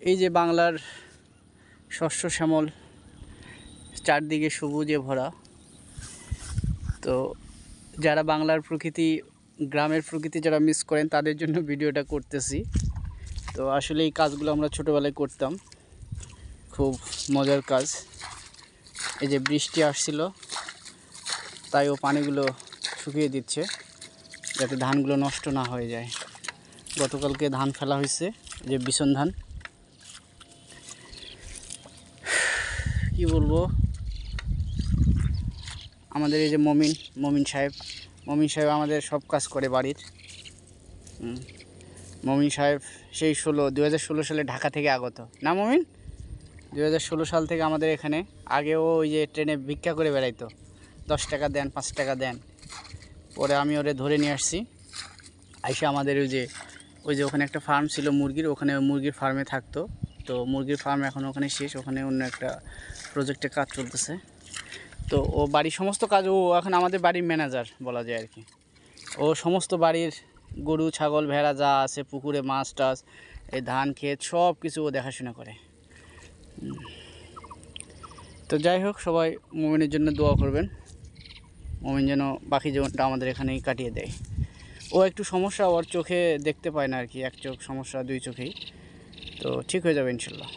এই যে বাংলার শস্য শ্যামল, চারদিকে সবুজে ভরা। তো যারা বাংলার প্রকৃতি, গ্রামের প্রকৃতি যারা মিস করেন তাদের জন্য ভিডিওটা করতেছি। তো আসলে এই কাজগুলো আমরা ছোটোবেলায় করতাম, খুব মজার কাজ। এই যে বৃষ্টি আসছিল, তাই ও পানিগুলো শুকিয়ে দিচ্ছে যাতে ধানগুলো নষ্ট না হয়ে যায়। গতকালকে ধান ফেলা হয়েছে, যে বিছন ধান। কি বলবো, আমাদের এই যে মমিন সাহেব আমাদের সব কাজ করে বাড়ির। মমিন সাহেব সেই 2016 সালে ঢাকা থেকে আগত না মমিন? 2016 সাল থেকে আমাদের এখানে। আগেও ওই যে ট্রেনে ভিক্ষা করে বেড়াইতো, 10 টাকা দেন, 5 টাকা দেন। পরে আমি ওরে ধরে নিয়ে আসছি, আইসা আমাদের ওই যে ওখানে একটা ফার্ম ছিল মুরগির, ওখানে মুরগির ফার্মে থাকতো। তো মুরগির ফার্ম এখন ওখানে শেষ, ওখানে অন্য একটা প্রজেক্টে কাজ চলতেছে। তো ও বাড়ির সমস্ত কাজ, ও এখন আমাদের বাড়ির ম্যানেজার বলা যায় আর কি। ও সমস্ত বাড়ির গরু, ছাগল, ভেড়া যা আছে, পুকুরে মাছ টাছ, এই ধান ক্ষেত সব কিছু ও দেখাশোনা করে। তো যাই হোক, সবাই মমিনের জন্য দোয়া করবেন, মমিন যেন বাকি জীবনটা আমাদের এখানেই কাটিয়ে দেয়। ও একটু সমস্যা, ওর চোখে দেখতে পায় না আর কি, এক চোখ সমস্যা, 2 চোখেই। তো ঠিক হয়ে যাবে ইনশাল্লাহ।